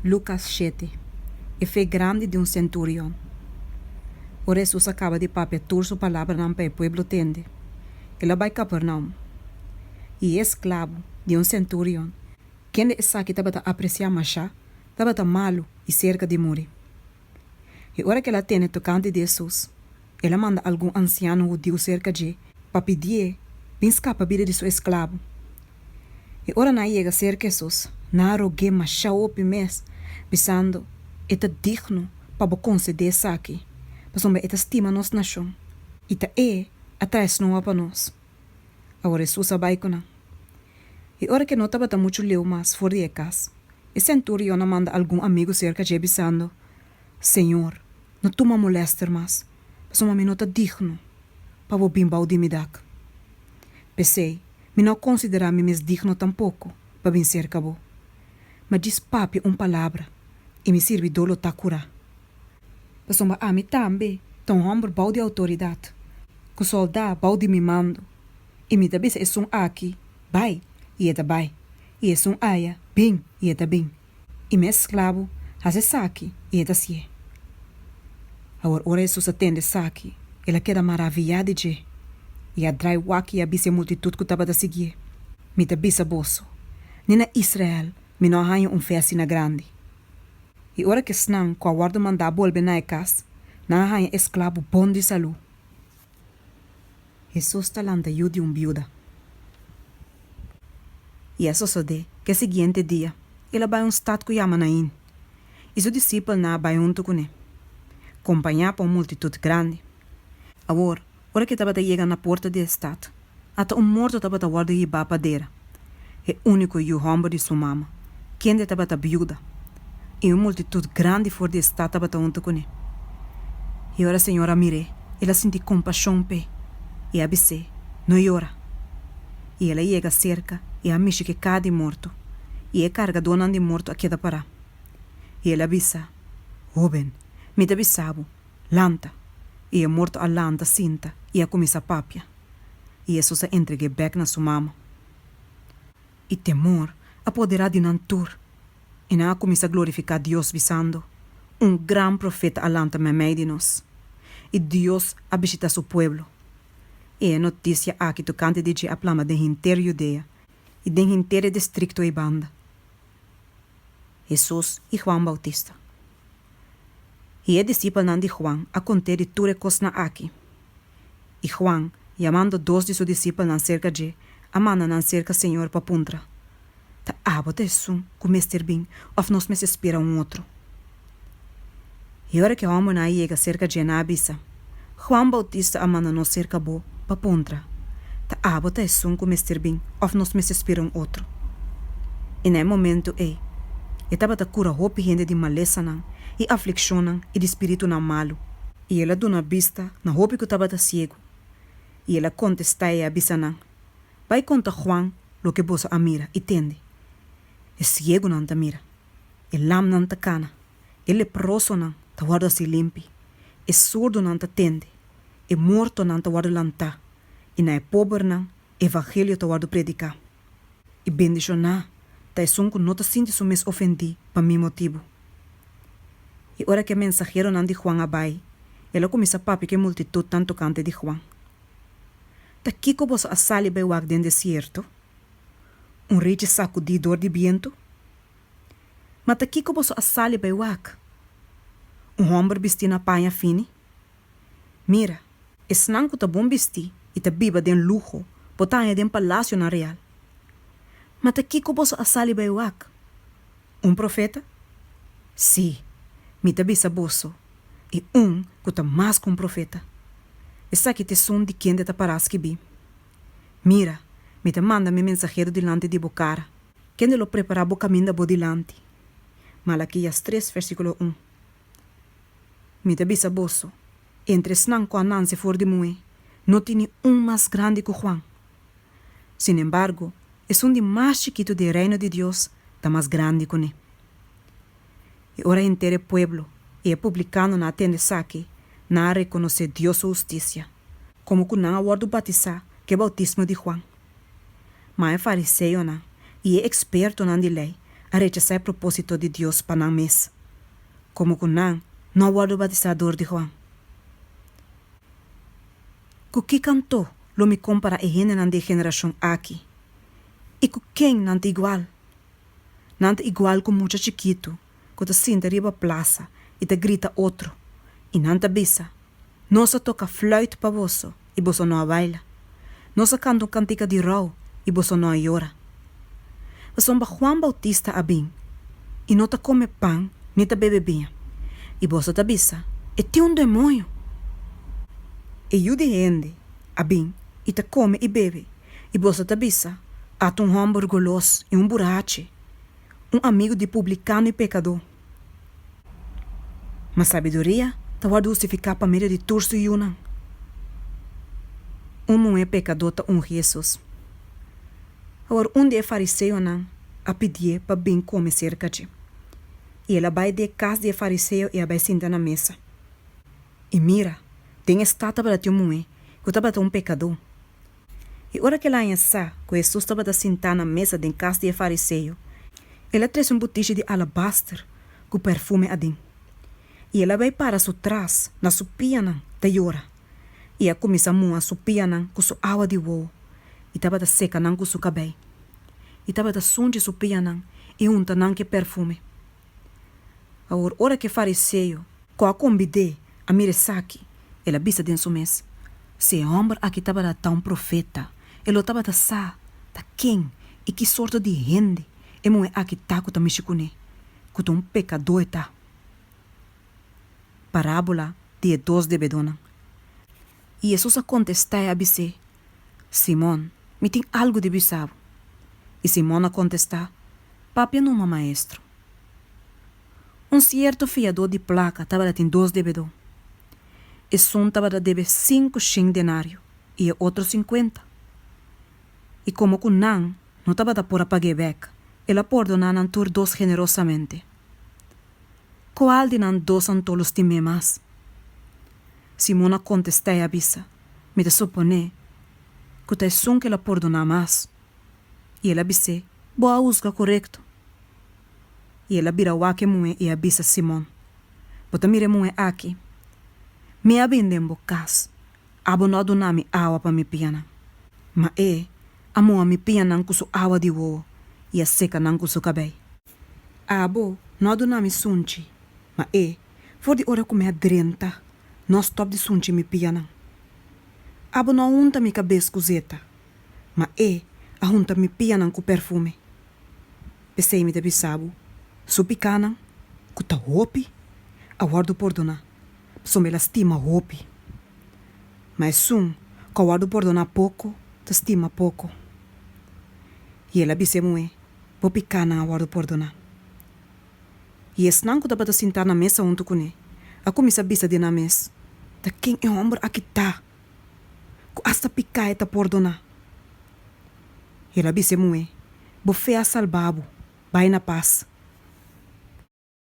Lucas 7. E fé grande de centurião. O Jesus acaba de papear sua palavra para o pueblo tende. Ele vai a Capernaum. E escravo de centurião. Quem está aqui estava a apreciar machá, estava malo e cerca de morrer. E hora que ela tem tocante de Jesus, ela manda algum anciano judeu cerca de para pedir bem escapa a vida de seu escravo. E ora na chega cerca de Jesus, na rogue machá opi mes, pensando, é digno para conceder isso aqui, para sombra é estima nossa nação, e atrás não para nós. Agora Jesus vai com ela. E ora que não estava muito leu mais fora de casa, e centurião manda algum amigo cerca de pensando, Senhor, não toma molester mais, para sombra me não está digno, para o bimbau de me dar. Pensei, me não considerar-me mais digno tampouco, para vencer cabo. Mas diz papi palavra, e me serve dolo ta curar. Passou a mim também, tão homem bau de autoridade. Com soldado bau de me mando. E me também é um aqui, vai, e é vai. E é um aia, bem, e é bem. E me escravo, hace saque, e é assim. Agora, ora Jesus atende saque, ela queda maravilhada de. E a drai waki e a bise multitud que estava a seguir. Me também bolso. Nina Israel, me não arranha festa na grande. E ora que senão, com a guarda mandar volver na casa, não arranha escravo bom de saúde. Jesus está lá de viúva. E é só de que seguinte dia, ele vai estado que chama Nain. E seu discípulo vai junto com ele. Acompanhado por uma multitud grande. Agora, ora que estava a chegar na porta do estado, até morto estava a guardar e ir padeira. É o único homem de sua mama, quem estava a viúva. E uma multitud grande fora do estado estava junto com ele. E ora a senhora mirei, ela sentiu compaixão pe, e abissei, não chora. E ela chega cerca, e a miche que cade morto, e é carga dona de morto a queda para. E ela avisa, Ruben, me te avisavo, lanta. E é morto a lanta cinta, e a começa a papia. E isso se entregue back na sua mama. E temor apoderado de Nantur. E na começa a glorificar Deus visando. Grande profeta alanta me meio de nós. E Deus a visita seu pueblo. E a notícia aqui tocante de a plama de inteira Judeia e de inteiro distrito e banda. Jesus e Juan Bautista. E é discípulo de Juan a contar de tudo coisa aqui. E Juan, chamando dois de seus discípulos cerca de, amanda cerca Senhor para puntra. Ta abota isso, como estar bem, ou nós me espera outro. E hora que o homem aí chega cerca de na abisa, Juan Bautista amanda nos cerca bo para puntra. Ta abota isso, como estar bem, ou nós me espera outro. E no momento estava a cura roupa gente de maleza não, e aflicção e de espírito não malo. E ela dona vista na roupa que estava cego. E ela contesta a bisa não. Vai contar Juan lo que você mira e tende. É cego não ta mira. É lam não ta cana. É leproso não ta guarda se limpi. É surdo não ta tende. É morto não ta guarda lanta. E na é pobre não, evangelho ta guarda predicar. E bendição não, ta é sunco não ta sinti su mes ofendi pa mi motivo. E ora que mensajero não de Juan abai, ela começa a papi que multitud tanto cante de Juan. Ta kiko vos a sali bei wag den desierto? Rite sacudidor de viento? Mas ta kiko vos a sali bei wag? Homem vestido na panha fini? Mira, es nanco ta bom vesti e ta biba den lujo, botanha den palácio na real. Mas ta kiko vos a sali bei wag? Profeta? Sim. Me tabi sa boso, e que tá mais com profeta. Essa aqui te som de quem te parás que bi. Mira, me te manda me mensageiro delante de bocara, quem lo prepara o caminho da bodilante. Malaquias 3, versículo 1. Me tabi sa boso, entre snan com a Nancy for de mui, não tinha mais grande que Juan. Sin embargo, é de mais chiquito do reino de Deus, tá mais grande que ele. E ora inteiro pueblo, e é publicano na tenda saque, na reconhecer Deus sua justiça, como que não aguardo batizar, que é o bautismo de Juan. Mas é fariseu, e é experto na lei, a rechazar propósito de Dios para nan mes. Como com nan, não guardo batizador de Juan. Com que cantou, lo me compara a gente nan de geração aqui. E com quem não te igual? Não te igual com muito chiquito, que te senta riba plaza e te grita outro. E não te avisa. Nossa toca flauta para você e você não baila. Nossa canta cantica de rau e você não llora. Você é Juan Bautista abim e não te come pão nem te bebe vinho. E você te avisa, e tem demônio. E eu de gente abim e te come e bebe. E você te avisa, há homem orgulhoso e burache. Amigo de publicano e pecador. Mas sabedoria te guarda justificar para meio de turso e unan. Mulher pecador te Jesus. Agora, dia fariseu não a pedir para bem comer cerca de. E ela vai de casa de fariseu e vai sentar na mesa. E mira, tem estátua para ter mulher, que estava pecador. E hora que ela pensa que Jesus estava sentar na mesa de casa de fariseu, ela traz botija de alabastro com perfume adin. E ela vai para su trás, na sua piana, da llora. E ela começa a sua piana com sua água de uo. E estava seca com seu cabelo. E estava sunde sua piana e unta que perfume. Agora, hora que fariseu, com a convidei a miresaki, ela bisa dentro do mês. Se homem aqui estava tão profeta, ele estava sa, da quem e que sorte de gente. E mulher aqui tá com a mexicune, com pecador tá. Parábola de dos de bedona. E Jesus a contestar a dizer, Simão, me tem algo de bisavo. E Simão a contestar, papi não é maestro. Certo fiador de placa estava tem 2 devedor. E estava a dever 5 denário e outro 50. E como com não estava a por a pagar back, ela perdonaram tur 2 generosamente. Qual de nan 2 antolos time mais? Simona contestou e avisa, me te supone que te sun que ela perdona mais. E ela disse, boa usga correto. E ela vira o que mue e avisa Simon. Bota mire mue aqui. Me abendem bocas. Abo não donami água para me piana. Ma a mua me piana com sua água de uo. E a seca não com seu cabelo. Abo, não donami sunchi. Ma for de hora comer drenta, não stop de sunchi me piana. Abo não unta mi cabeça cozeta. Ma a junta me piana com perfume. Pensei me de bisabo. Su picana, com ta hopi, a guardo perdona. So me lastima hopi. Mas sum, que guardo perdona pouco, te estima pouco. E ela disse mue, vou picana a guardo perdona. E esse não que dá para sentar na mesa junto com ele. A comissa bisa de na mesa. Da quem é o homem aqui tá? Que hasta picar eta perdona. E ela disse mue, vou fea salvabo, vai na paz.